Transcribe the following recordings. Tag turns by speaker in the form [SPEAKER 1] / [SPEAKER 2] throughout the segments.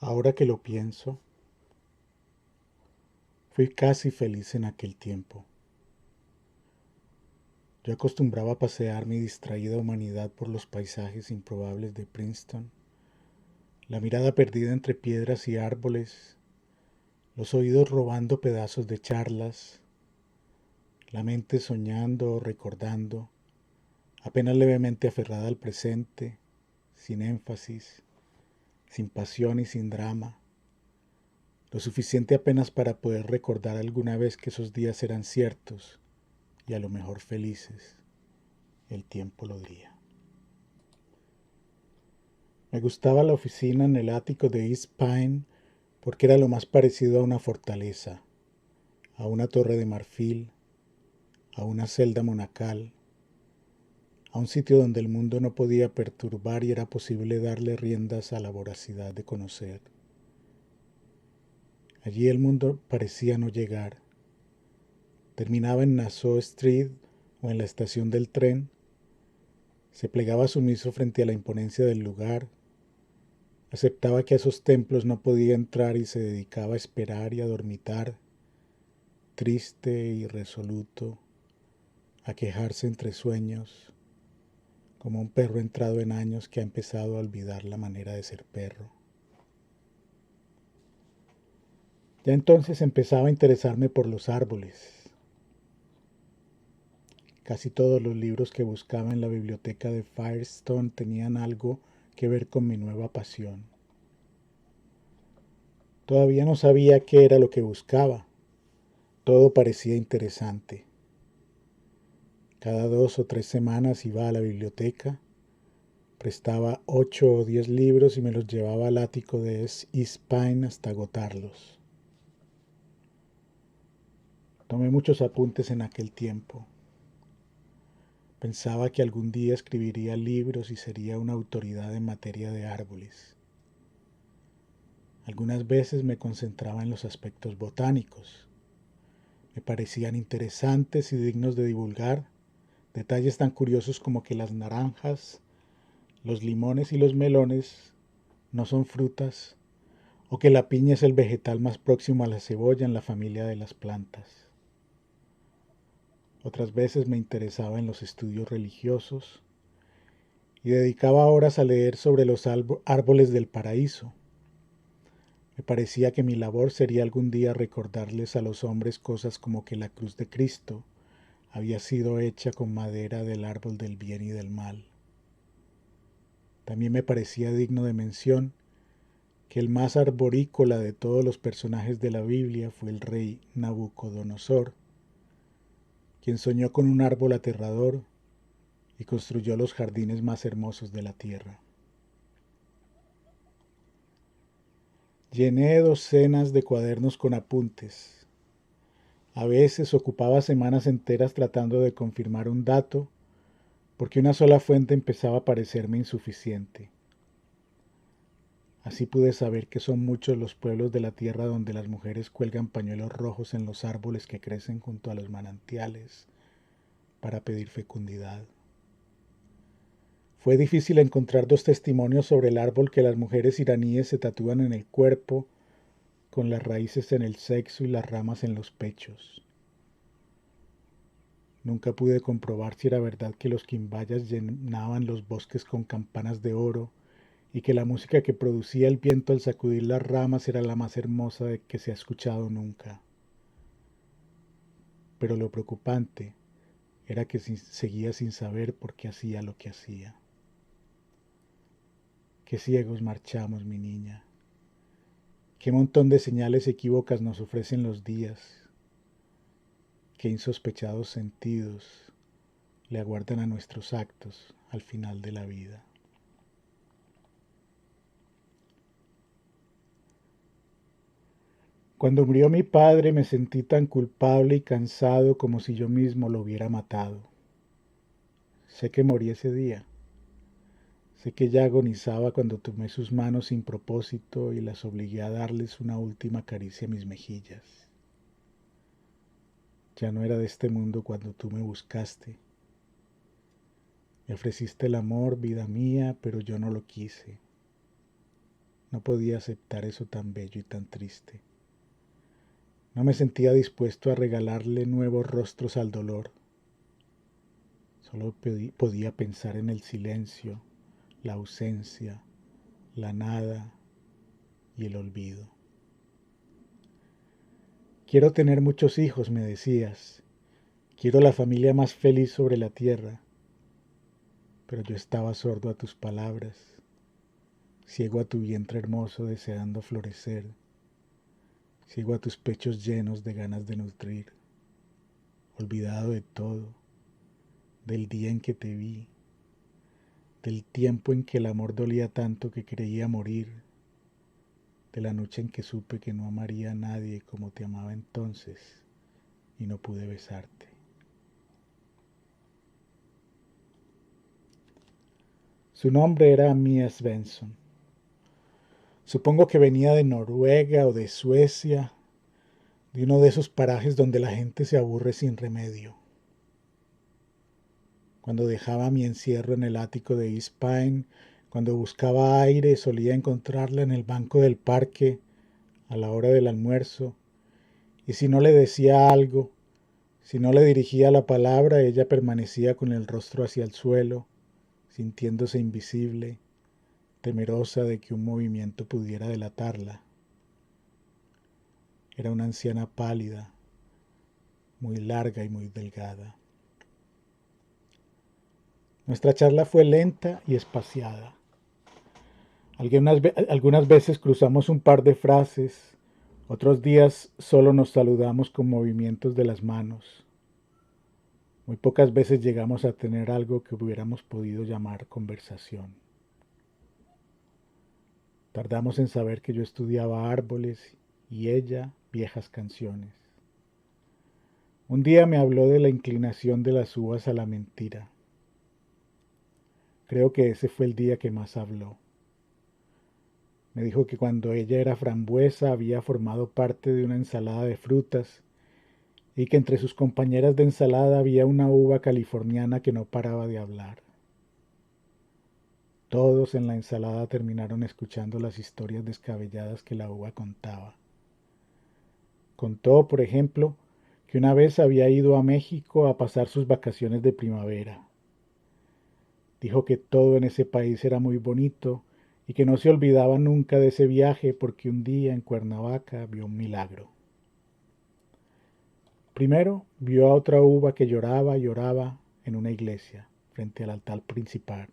[SPEAKER 1] Ahora que lo pienso, fui casi feliz en aquel tiempo. Yo acostumbraba a pasear mi distraída humanidad por los paisajes improbables de Princeton, la mirada perdida entre piedras y árboles, los oídos robando pedazos de charlas, la mente soñando o recordando, apenas levemente aferrada al presente, sin énfasis, sin pasión y sin drama, lo suficiente apenas para poder recordar alguna vez que esos días eran ciertos y a lo mejor felices. El tiempo lo diría. Me gustaba la oficina en el ático de East Pine porque era lo más parecido a una fortaleza, a una torre de marfil, a una celda monacal, a un sitio donde el mundo no podía perturbar y era posible darle riendas a la voracidad de conocer. Allí el mundo parecía no llegar. Terminaba en Nassau Street o en la estación del tren, se plegaba sumiso frente a la imponencia del lugar, aceptaba que a esos templos no podía entrar y se dedicaba a esperar y a dormitar, triste y resoluto, a quejarse entre sueños, como un perro entrado en años que ha empezado a olvidar la manera de ser perro. Ya entonces empezaba a interesarme por los árboles. Casi todos los libros que buscaba en la biblioteca de Firestone tenían algo que ver con mi nueva pasión. Todavía no sabía qué era lo que buscaba. Todo parecía interesante. Cada 2 o 3 semanas iba a la biblioteca, prestaba 8 o 10 libros y me los llevaba al ático de East Pine hasta agotarlos. Tomé muchos apuntes en aquel tiempo. Pensaba que algún día escribiría libros y sería una autoridad en materia de árboles. Algunas veces me concentraba en los aspectos botánicos. Me parecían interesantes y dignos de divulgar, detalles tan curiosos como que las naranjas, los limones y los melones no son frutas, o que la piña es el vegetal más próximo a la cebolla en la familia de las plantas. Otras veces me interesaba en los estudios religiosos y dedicaba horas a leer sobre los árboles del paraíso. Me parecía que mi labor sería algún día recordarles a los hombres cosas como que la cruz de Cristo había sido hecha con madera del árbol del bien y del mal. También me parecía digno de mención que el más arborícola de todos los personajes de la Biblia fue el rey Nabucodonosor, quien soñó con un árbol aterrador y construyó los jardines más hermosos de la tierra. Llené docenas de cuadernos con apuntes. A veces ocupaba semanas enteras tratando de confirmar un dato, porque una sola fuente empezaba a parecerme insuficiente. Así pude saber que son muchos los pueblos de la tierra donde las mujeres cuelgan pañuelos rojos en los árboles que crecen junto a los manantiales para pedir fecundidad. Fue difícil encontrar 2 testimonios sobre el árbol que las mujeres iraníes se tatúan en el cuerpo, con las raíces en el sexo y las ramas en los pechos. Nunca pude comprobar si era verdad que los quimbayas llenaban los bosques con campanas de oro y que la música que producía el viento al sacudir las ramas era la más hermosa que se ha escuchado nunca. Pero lo preocupante era que seguía sin saber por qué hacía lo que hacía. Qué ciegos marchamos, mi niña. Qué montón de señales equívocas nos ofrecen los días. Qué insospechados sentidos le aguardan a nuestros actos al final de la vida. Cuando murió mi padre me sentí tan culpable y cansado como si yo mismo lo hubiera matado. Sé que morí ese día. Sé que ya agonizaba cuando tomé sus manos sin propósito y las obligué a darles una última caricia a mis mejillas. Ya no era de este mundo cuando tú me buscaste. Me ofreciste el amor, vida mía, pero yo no lo quise. No podía aceptar eso tan bello y tan triste. No me sentía dispuesto a regalarle nuevos rostros al dolor. Solo podía pensar en el silencio, la ausencia, la nada y el olvido. Quiero tener muchos hijos, me decías. Quiero la familia más feliz sobre la tierra. Pero yo estaba sordo a tus palabras, ciego a tu vientre hermoso deseando florecer, ciego a tus pechos llenos de ganas de nutrir, olvidado de todo, del día en que te vi, del tiempo en que el amor dolía tanto que creía morir, de la noche en que supe que no amaría a nadie como te amaba entonces y no pude besarte. Su nombre era Mia Svensson. Supongo que venía de Noruega o de Suecia, de uno de esos parajes donde la gente se aburre sin remedio. Cuando dejaba mi encierro en el ático de East Pine, cuando buscaba aire, solía encontrarla en el banco del parque a la hora del almuerzo, y si no le decía algo, si no le dirigía la palabra, ella permanecía con el rostro hacia el suelo, sintiéndose invisible, temerosa de que un movimiento pudiera delatarla. Era una anciana pálida, muy larga y muy delgada. Nuestra charla fue lenta y espaciada. Algunas veces cruzamos un par de frases, otros días solo nos saludamos con movimientos de las manos. Muy pocas veces llegamos a tener algo que hubiéramos podido llamar conversación. Tardamos en saber que yo estudiaba árboles y ella viejas canciones. Un día me habló de la inclinación de las uvas a la mentira. Creo que ese fue el día que más habló. Me dijo que cuando ella era frambuesa había formado parte de una ensalada de frutas y que entre sus compañeras de ensalada había una uva californiana que no paraba de hablar. Todos en la ensalada terminaron escuchando las historias descabelladas que la uva contaba. Contó, por ejemplo, que una vez había ido a México a pasar sus vacaciones de primavera. Dijo que todo en ese país era muy bonito y que no se olvidaba nunca de ese viaje porque un día en Cuernavaca vio un milagro. Primero vio a otra uva que lloraba y lloraba en una iglesia, frente al altar principal.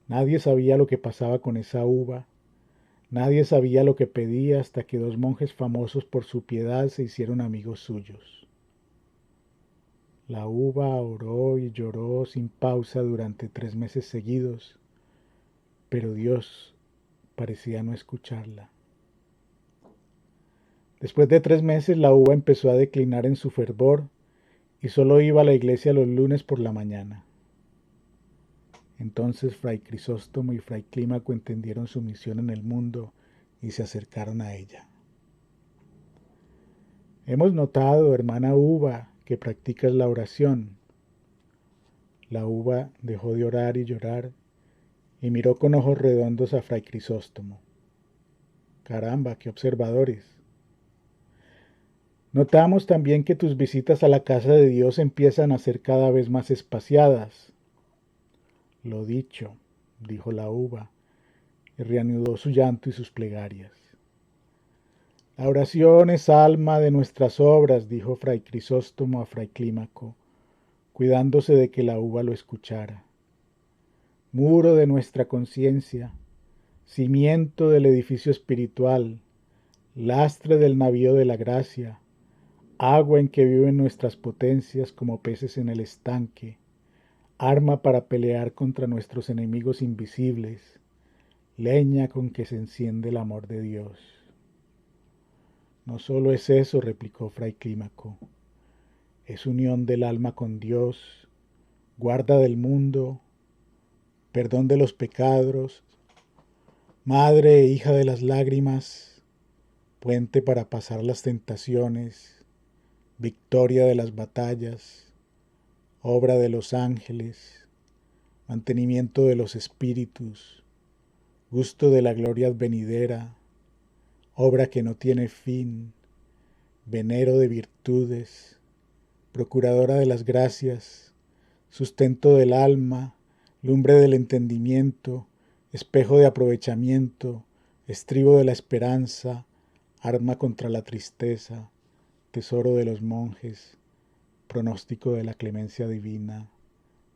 [SPEAKER 1] Nadie sabía lo que pasaba con esa uva, nadie sabía lo que pedía hasta que dos monjes famosos por su piedad se hicieron amigos suyos. La uva oró y lloró sin pausa durante 3 meses seguidos, pero Dios parecía no escucharla. Después de 3 meses la uva empezó a declinar en su fervor y solo iba a la iglesia los lunes por la mañana. Entonces Fray Crisóstomo y Fray Clímaco entendieron su misión en el mundo y se acercaron a ella. Hemos notado, hermana uva, que practicas la oración. La uva dejó de orar y llorar y miró con ojos redondos a Fray Crisóstomo. Caramba, qué observadores. Notamos también que tus visitas a la casa de Dios empiezan a ser cada vez más espaciadas. Lo dicho, dijo la uva, y reanudó su llanto y sus plegarias. La oración es alma de nuestras obras, dijo Fray Crisóstomo a Fray Clímaco, cuidándose de que la uva lo escuchara. Muro de nuestra conciencia, cimiento del edificio espiritual, lastre del navío de la gracia, agua en que viven nuestras potencias como peces en el estanque, arma para pelear contra nuestros enemigos invisibles, leña con que se enciende el amor de Dios. No solo es eso, replicó Fray Clímaco, es unión del alma con Dios, guarda del mundo, perdón de los pecados, madre e hija de las lágrimas, puente para pasar las tentaciones, victoria de las batallas, obra de los ángeles, mantenimiento de los espíritus, gusto de la gloria advenidera, obra que no tiene fin, venero de virtudes, procuradora de las gracias, sustento del alma, lumbre del entendimiento, espejo de aprovechamiento, estribo de la esperanza, arma contra la tristeza, tesoro de los monjes, pronóstico de la clemencia divina,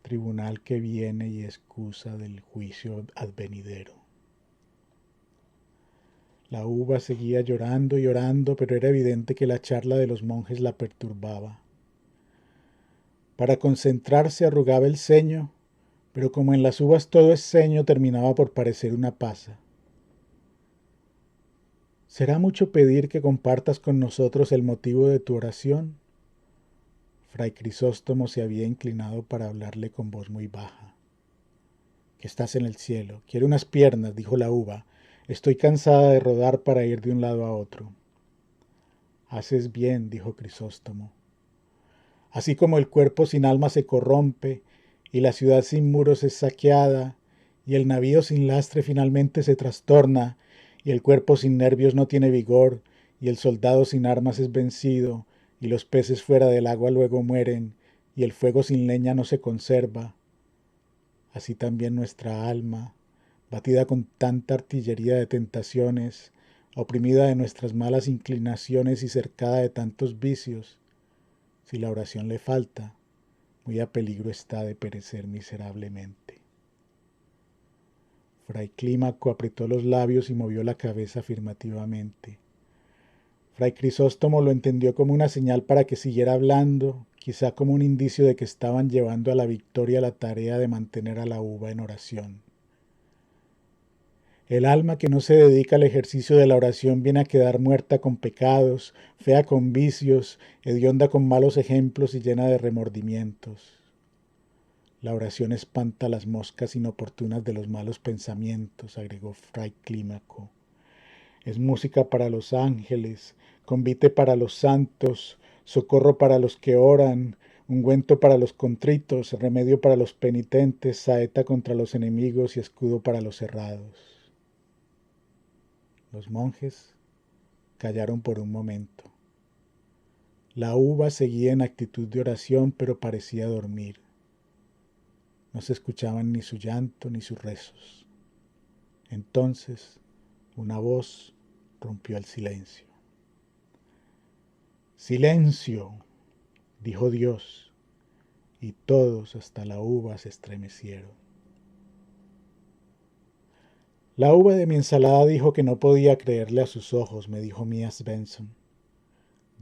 [SPEAKER 1] tribunal que viene y excusa del juicio advenidero. La uva seguía llorando y llorando, pero era evidente que la charla de los monjes la perturbaba. Para concentrarse arrugaba el ceño, pero como en las uvas todo es ceño, terminaba por parecer una pasa. ¿Será mucho pedir que compartas con nosotros el motivo de tu oración? Fray Crisóstomo se había inclinado para hablarle con voz muy baja. Que estás en el cielo. Quiero unas piernas, dijo la uva. Estoy cansada de rodar para ir de un lado a otro. Haces bien, dijo Crisóstomo. Así como el cuerpo sin alma se corrompe, y la ciudad sin muros es saqueada, y el navío sin lastre finalmente se trastorna, y el cuerpo sin nervios no tiene vigor, y el soldado sin armas es vencido, y los peces fuera del agua luego mueren, y el fuego sin leña no se conserva. Así también nuestra alma, batida con tanta artillería de tentaciones, oprimida de nuestras malas inclinaciones y cercada de tantos vicios, si la oración le falta, muy a peligro está de perecer miserablemente. Fray Clímaco apretó los labios y movió la cabeza afirmativamente. Fray Crisóstomo lo entendió como una señal para que siguiera hablando, quizá como un indicio de que estaban llevando a la victoria la tarea de mantener a la uva en oración. El alma que no se dedica al ejercicio de la oración viene a quedar muerta con pecados, fea con vicios, hedionda con malos ejemplos y llena de remordimientos. La oración espanta las moscas inoportunas de los malos pensamientos, agregó Fray Clímaco. Es música para los ángeles, convite para los santos, socorro para los que oran, ungüento para los contritos, remedio para los penitentes, saeta contra los enemigos y escudo para los errados. Los monjes callaron por un momento. La uva seguía en actitud de oración, pero parecía dormir. No se escuchaban ni su llanto ni sus rezos. Entonces, una voz rompió el silencio. ¡Silencio!, dijo Dios, y todos hasta la uva se estremecieron. La uva de mi ensalada dijo que no podía creerle a sus ojos, me dijo Mia Svensson.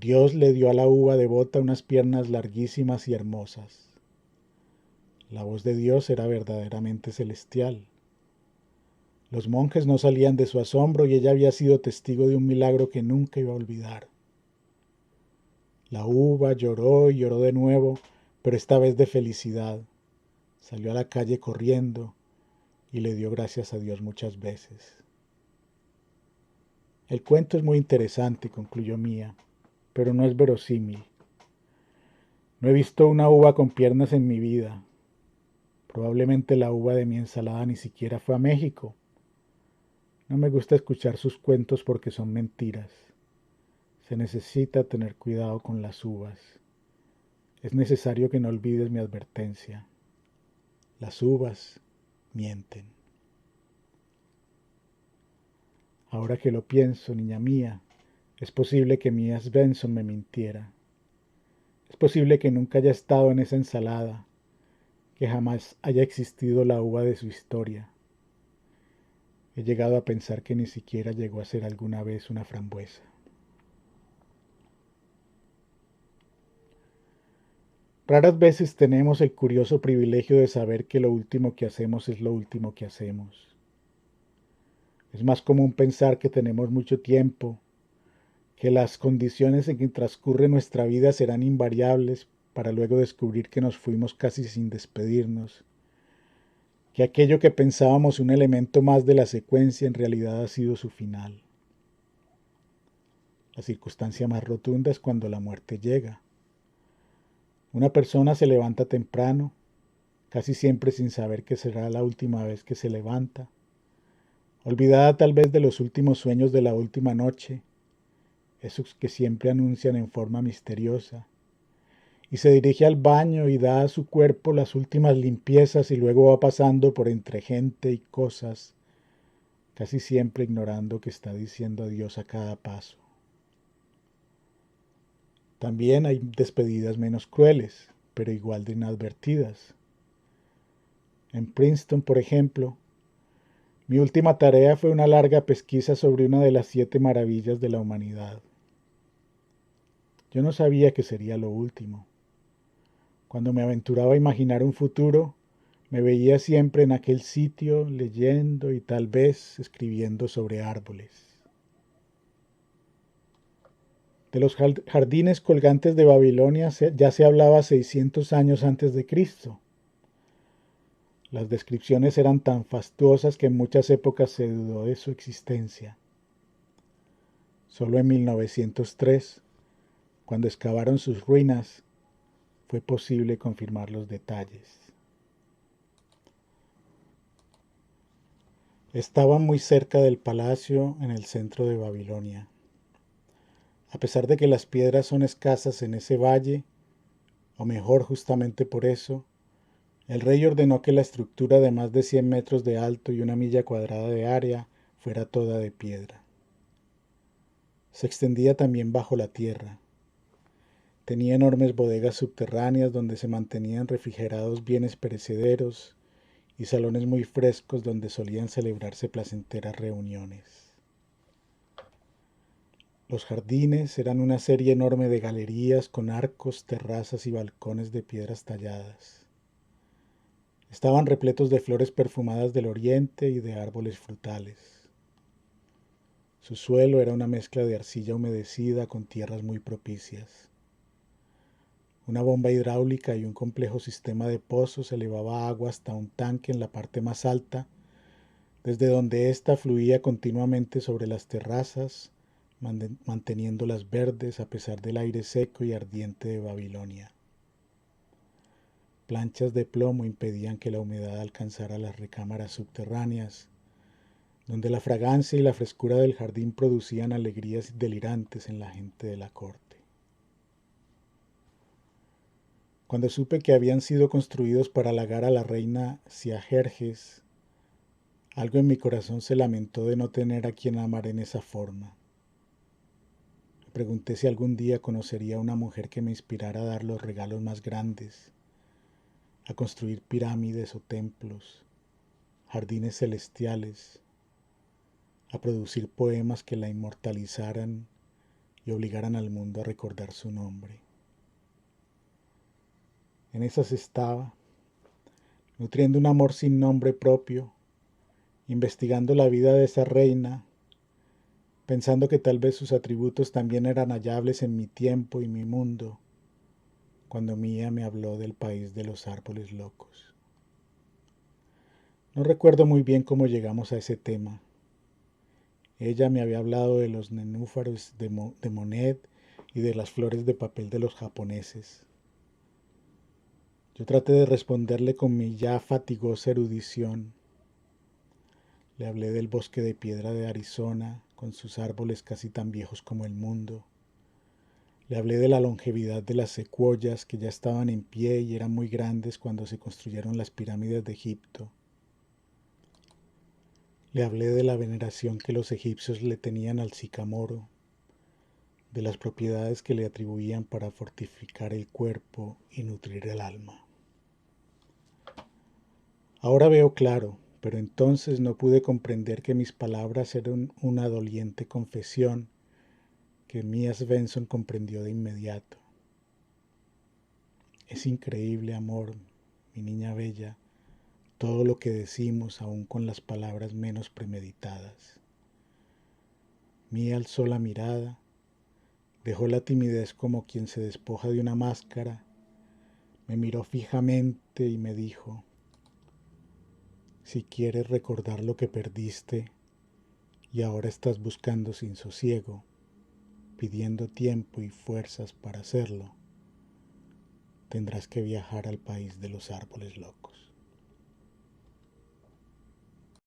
[SPEAKER 1] Dios le dio a la uva devota unas piernas larguísimas y hermosas. La voz de Dios era verdaderamente celestial. Los monjes no salían de su asombro y ella había sido testigo de un milagro que nunca iba a olvidar. La uva lloró y lloró de nuevo, pero esta vez de felicidad. Salió a la calle corriendo y le dio gracias a Dios muchas veces. El cuento es muy interesante, concluyó Mía, pero no es verosímil. No he visto una uva con piernas en mi vida. Probablemente la uva de mi ensalada ni siquiera fue a México. No me gusta escuchar sus cuentos porque son mentiras. Se necesita tener cuidado con las uvas. Es necesario que no olvides mi advertencia. Las uvas mienten. Ahora que lo pienso, niña mía, es posible que Mia Svensson me mintiera. Es posible que nunca haya estado en esa ensalada, que jamás haya existido la uva de su historia. He llegado a pensar que ni siquiera llegó a ser alguna vez una frambuesa. Raras veces tenemos el curioso privilegio de saber que lo último que hacemos es lo último que hacemos. Es más común pensar que tenemos mucho tiempo, que las condiciones en que transcurre nuestra vida serán invariables para luego descubrir que nos fuimos casi sin despedirnos, que aquello que pensábamos un elemento más de la secuencia en realidad ha sido su final. La circunstancia más rotunda es cuando la muerte llega. Una persona se levanta temprano, casi siempre sin saber que será la última vez que se levanta, olvidada tal vez de los últimos sueños de la última noche, esos que siempre anuncian en forma misteriosa, y se dirige al baño y da a su cuerpo las últimas limpiezas y luego va pasando por entre gente y cosas, casi siempre ignorando que está diciendo adiós a cada paso. También hay despedidas menos crueles, pero igual de inadvertidas. En Princeton, por ejemplo, mi última tarea fue una larga pesquisa sobre una de las 7 maravillas de la humanidad. Yo no sabía que sería lo último. Cuando me aventuraba a imaginar un futuro, me veía siempre en aquel sitio leyendo y tal vez escribiendo sobre árboles. De los jardines colgantes de Babilonia ya se hablaba 600 años antes de Cristo. Las descripciones eran tan fastuosas que en muchas épocas se dudó de su existencia. Solo en 1903, cuando excavaron sus ruinas, fue posible confirmar los detalles. Estaban muy cerca del palacio en el centro de Babilonia. A pesar de que las piedras son escasas en ese valle, o mejor justamente por eso, el rey ordenó que la estructura de más de 100 metros de alto y 1 milla cuadrada de área fuera toda de piedra. Se extendía también bajo la tierra. Tenía enormes bodegas subterráneas donde se mantenían refrigerados bienes perecederos y salones muy frescos donde solían celebrarse placenteras reuniones. Los jardines eran una serie enorme de galerías con arcos, terrazas y balcones de piedras talladas. Estaban repletos de flores perfumadas del oriente y de árboles frutales. Su suelo era una mezcla de arcilla humedecida con tierras muy propicias. Una bomba hidráulica y un complejo sistema de pozos elevaba agua hasta un tanque en la parte más alta, desde donde ésta fluía continuamente sobre las terrazas, manteniéndolas verdes a pesar del aire seco y ardiente de Babilonia. Planchas de plomo impedían que la humedad alcanzara las recámaras subterráneas, donde la fragancia y la frescura del jardín producían alegrías delirantes en la gente de la corte. Cuando supe que habían sido construidos para halagar a la reina Siajerjes, algo en mi corazón se lamentó de no tener a quien amar en esa forma. Me pregunté si algún día conocería a una mujer que me inspirara a dar los regalos más grandes, a construir pirámides o templos, jardines celestiales, a producir poemas que la inmortalizaran y obligaran al mundo a recordar su nombre. En esas estaba, nutriendo un amor sin nombre propio, investigando la vida de esa reina, pensando que tal vez sus atributos también eran hallables en mi tiempo y mi mundo, cuando Mía me habló del país de los árboles locos. No recuerdo muy bien cómo llegamos a ese tema. Ella me había hablado de los nenúfares de Monet y de las flores de papel de los japoneses. Yo traté de responderle con mi ya fatigosa erudición. Le hablé del bosque de piedra de Arizona, con sus árboles casi tan viejos como el mundo. Le hablé de la longevidad de las secuoyas que ya estaban en pie y eran muy grandes cuando se construyeron las pirámides de Egipto. Le hablé de la veneración que los egipcios le tenían al sicamoro, de las propiedades que le atribuían para fortificar el cuerpo y nutrir el alma. Ahora veo claro, pero entonces no pude comprender que mis palabras eran una doliente confesión que Mia Svensson comprendió de inmediato. Es increíble, amor, mi niña bella, todo lo que decimos aún con las palabras menos premeditadas. Mia alzó la mirada, dejó la timidez como quien se despoja de una máscara, me miró fijamente y me dijo: si quieres recordar lo que perdiste y ahora estás buscando sin sosiego, pidiendo tiempo y fuerzas para hacerlo, tendrás que viajar al país de los árboles locos.